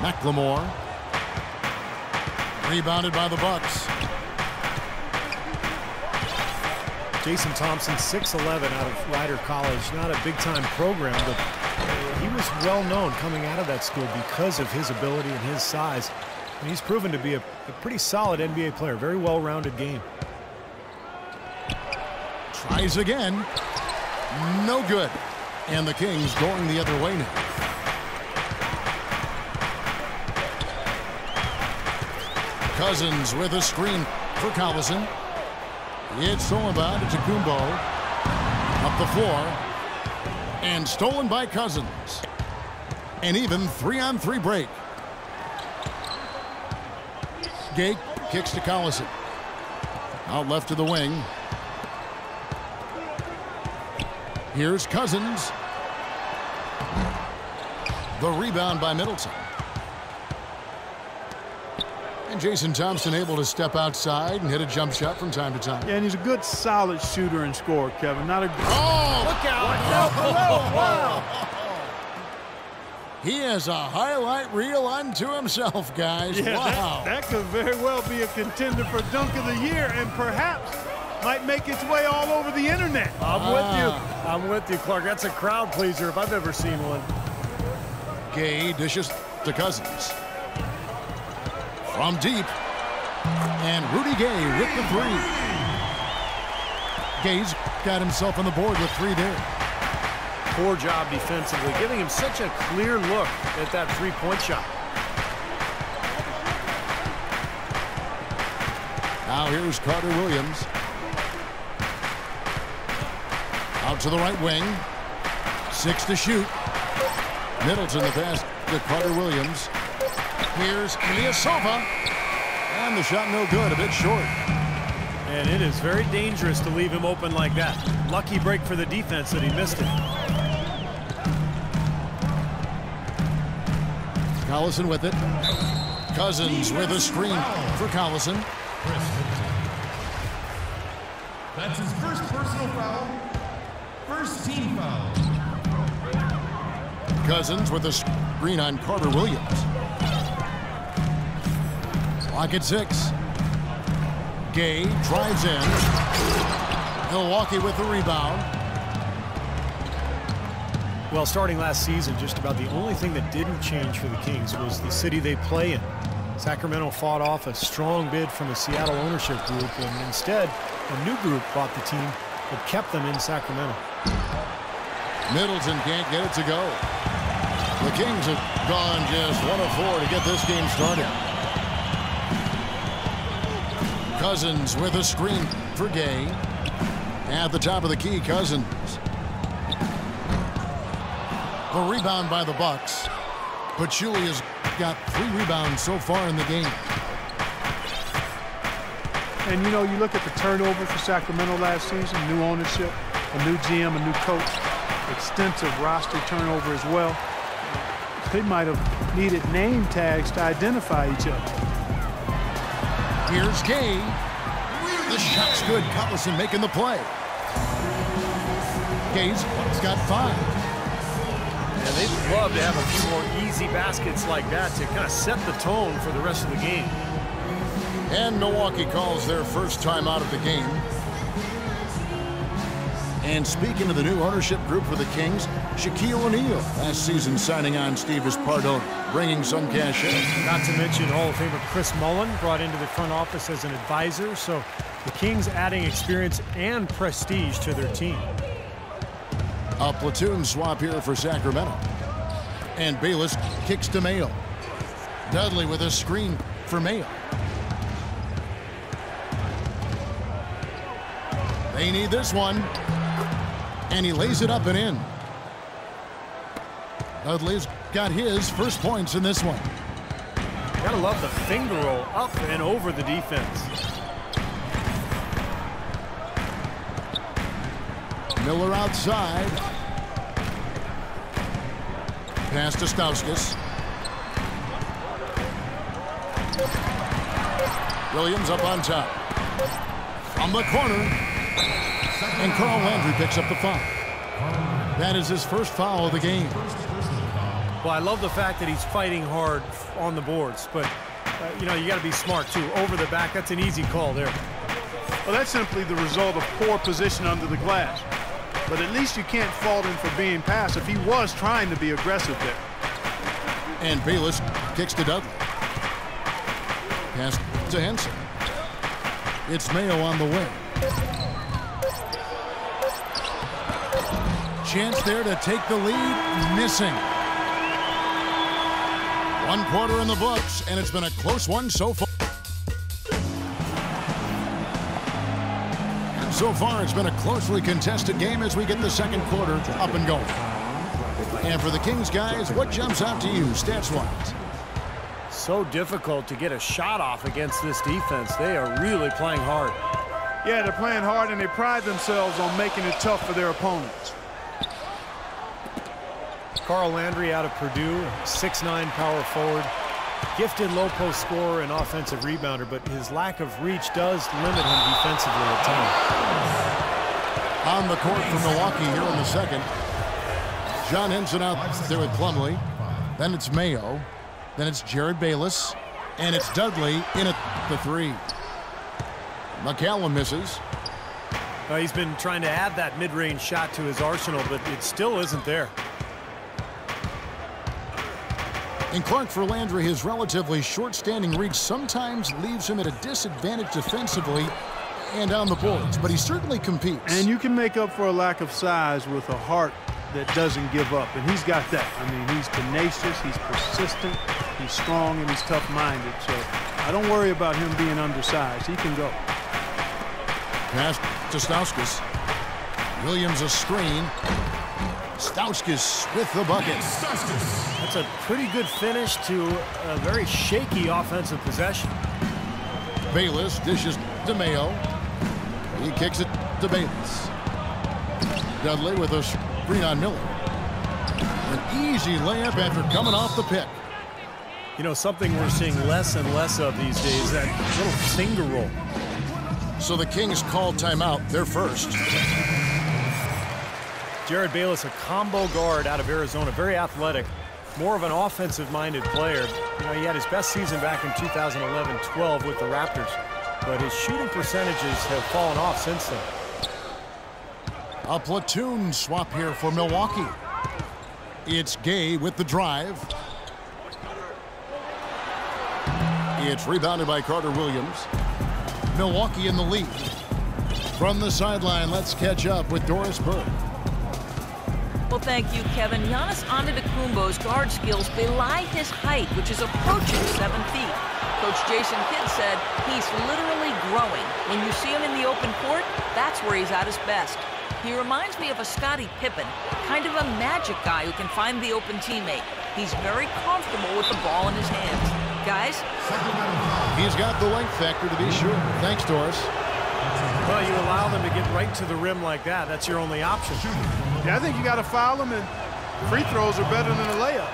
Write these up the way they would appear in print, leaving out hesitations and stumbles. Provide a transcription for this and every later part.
McLemore. Rebounded by the Bucks. Jason Thompson, 6'11", out of Rider College. Not a big-time program, but he was well-known coming out of that school because of his ability and his size. And he's proven to be a pretty solid NBA player. Very well-rounded game. Tries again. No good. And the Kings going the other way now. Cousins with a screen for Collison. It's stolen by Antetokounmpo. Up the floor. And stolen by Cousins. An even 3-on-3 break. Gay kicks to Collison. Out left to the wing. Here's Cousins. The rebound by Middleton. And Jason Thompson able to step outside and hit a jump shot from time to time. Yeah, and he's a good, solid shooter and scorer, Kevin. Not a... Oh! Look out! Wow! He has a highlight reel unto himself, guys. Yeah, wow. That could very well be a contender for Dunk of the Year and perhaps might make its way all over the internet. I'm with you. I'm with you, Clark. That's a crowd pleaser if I've ever seen one. Gay dishes to Cousins. From deep. And Rudy Gay with the three. Gay's got himself on the board with three there. Poor job defensively, giving him such a clear look at that three-point shot. Now here's Carter Williams. Out to the right wing. 6 to shoot. Middleton the pass to Carter Williams. Here's Ilyasova. And the shot no good, a bit short. And it is very dangerous to leave him open like that. Lucky break for the defense that he missed it. Collison with it. Cousins with a screen for Collison. That's his first personal foul. First team foul. Cousins with a screen on Carter Williams. Clock at 6. Gay drives in. Milwaukee with the rebound. Well, starting last season, just about the only thing that didn't change for the Kings was the city they play in. Sacramento fought off a strong bid from the Seattle ownership group, and instead, a new group bought the team that kept them in Sacramento. Middleton can't get it to go. The Kings have gone just 1 of 4 to get this game started. Cousins with a screen for Gay. At the top of the key, Cousins. The rebound by the Bucks. Pachulia has got 3 rebounds so far in the game. And, you know, you look at the turnover for Sacramento last season, new ownership, a new GM, a new coach, extensive roster turnover as well. They might have needed name tags to identify each other. Here's Gay. The shot's good. Collison making the play. Gay's got 5. And they'd love to have a few more easy baskets like that to kind of set the tone for the rest of the game. And Milwaukee calls their first time out of the game. And speaking of the new ownership group for the Kings, Shaquille O'Neal last season signing on Steve Espardo, bringing some cash in. Not to mention Hall of Famer Chris Mullin brought into the front office as an advisor. So the Kings adding experience and prestige to their team. A platoon swap here for Sacramento. And Bayless kicks to Mayo. Dudley with a screen for Mayo. They need this one. And he lays it up and in. Dudley's got his first points in this one. Gotta love the finger roll up and over the defense. Miller outside. Pass to Stauskas. Williams up on top. From the corner. And Carl Landry picks up the foul. That is his first foul of the game. Well, I love the fact that he's fighting hard on the boards, but, you know, you got to be smart, too. Over the back, that's an easy call there. Well, that's simply the result of poor position under the glass. But at least you can't fault him for being passive. He was trying to be aggressive there. And Bayless kicks to Dudley. Pass to Henson. It's Mayo on the wing. Chance there to take the lead. Missing. 1 quarter in the books, and it's been a close one so far. So far, it's been a closely contested game as we get the second quarter up and going. And for the Kings guys, what jumps out to you stats-wise? So difficult to get a shot off against this defense. They are really playing hard. Yeah, they're playing hard, and they pride themselves on making it tough for their opponents. Carl Landry out of Purdue, 6'9" power forward. Gifted low post scorer and offensive rebounder, but his lack of reach does limit him defensively at times. On the court for Milwaukee here in the second. John Henson out there with Plumlee. Then it's Mayo. Then it's Jerryd Bayless. And it's Dudley in at the three. McCallum misses. He's been trying to add that mid-range shot to his arsenal, but it still isn't there. And Clark, for Landry, his relatively short-standing reach sometimes leaves him at a disadvantage defensively and on the boards, but he certainly competes. And you can make up for a lack of size with a heart that doesn't give up, and he's got that. I mean, he's tenacious, he's persistent, he's strong, and he's tough-minded. So I don't worry about him being undersized. He can go. Pass to Stauskas. Williams a screen. Stauskas with the bucket. That's a pretty good finish to a very shaky offensive possession. Bayless dishes to Mayo. He kicks it to Bayless. Dudley with a screen on Miller. An easy layup after coming off the pick. You know, something we're seeing less and less of these days, that little finger roll. So the Kings call timeout, their first. Jerryd Bayless, a combo guard out of Arizona, very athletic, more of an offensive-minded player. You know, he had his best season back in 2011-12 with the Raptors, but his shooting percentages have fallen off since then. A platoon swap here for Milwaukee. It's Gay with the drive. It's rebounded by Carter Williams. Milwaukee in the lead. From the sideline, let's catch up with Doris Burke. Well, thank you, Kevin. Giannis Antetokounmpo's guard skills belie his height, which is approaching 7 feet. Coach Jason Kidd said he's literally growing. When you see him in the open court, that's where he's at his best. He reminds me of a Scottie Pippen, kind of a magic guy who can find the open teammate. He's very comfortable with the ball in his hands. Guys? He's got the length factor, to be sure. Thanks, Doris. Well, you allow them to get right to the rim like that. That's your only option. Yeah, I think you got to foul him, and free throws are better than a layup.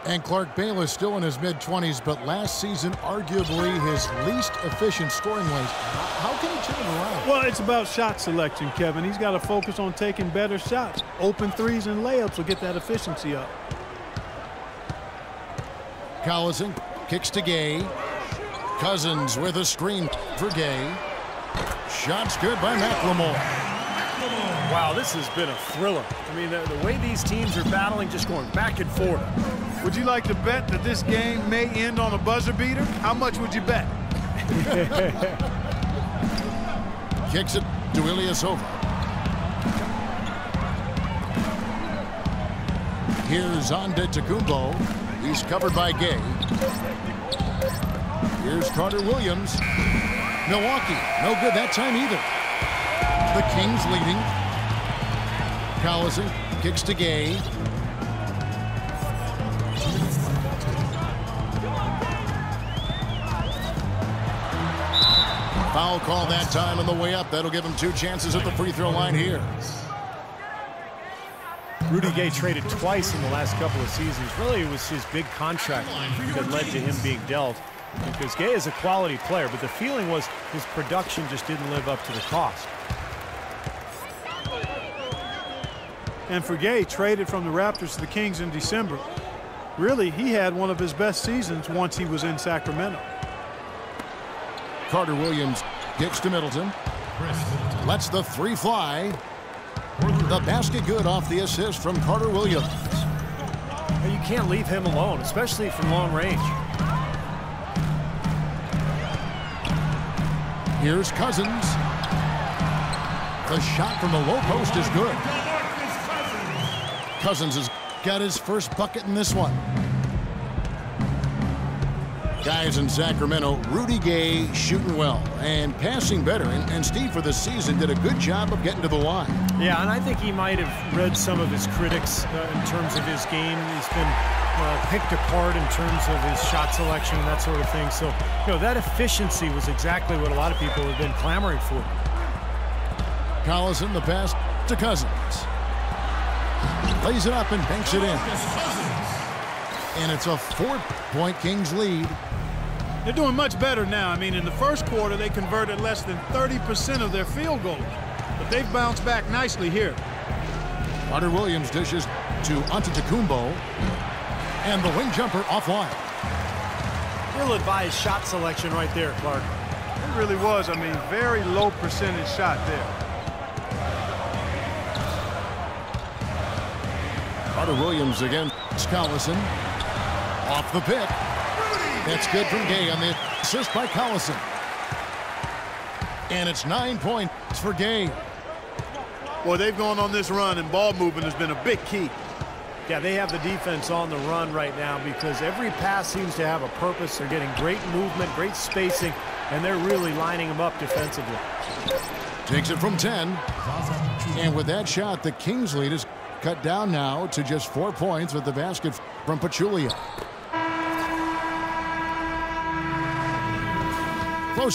And Clark Bayless still in his mid-20s, but last season arguably his least efficient scoring ways. How can he turn it around? Well, it's about shot selection, Kevin. He's got to focus on taking better shots. Open threes and layups will get that efficiency up. Collison kicks to Gay. Cousins with a screen for Gay. Shots good by McLemore. Wow, this has been a thriller. I mean, the way these teams are battling, just going back and forth. Would you like to bet that this game may end on a buzzer beater? How much would you bet? Kicks it to Ilyasova. Here's Antetokounmpo. He's covered by Gay. Here's Carter Williams. Milwaukee, no good that time either. The Kings leading. Collison kicks to Gay. Foul call that time on the way up. That'll give him 2 chances at the free throw line here. Rudy Gay traded twice in the last couple of seasons. Really, it was his big contract that led to him being dealt, because Gay is a quality player, but the feeling was his production just didn't live up to the cost. And Forgay traded from the Raptors to the Kings in December. Really, he had one of his best seasons once he was in Sacramento. Carter Williams gets to Middleton. Lets the three fly. The basket good off the assist from Carter Williams. You can't leave him alone, especially from long range. Here's Cousins. The shot from the low post is good. Cousins has got his first bucket in this one. Guys in Sacramento, Rudy Gay shooting well and passing better. And Steve, for the season, did a good job of getting to the line. Yeah, and I think he might have read some of his critics in terms of his game. He's been picked apart in terms of his shot selection and that sort of thing. So, that efficiency was exactly what a lot of people have been clamoring for. Collison, the pass to Cousins. Lays it up and banks it in. And it's a 4-point Kings lead. They're doing much better now. I mean, in the first quarter, they converted less than 30% of their field goals. But they've bounced back nicely here. Carter Williams dishes to Antetokounmpo. And the wing jumper offline. Ill-advised shot selection right there, Clark. It really was. I mean, very low percentage shot there. Carter Williams against Collison. Off the pick. That's good from Gay on the assist by Collison. And it's 9 points for Gay. Boy, they've gone on this run, and ball movement has been a big key. Yeah, they have the defense on the run right now because every pass seems to have a purpose. They're getting great movement, great spacing, and they're really lining them up defensively. Takes it from 10. And with that shot, the Kings lead is cut down now to just 4 points with the basket from Pachulia. Close.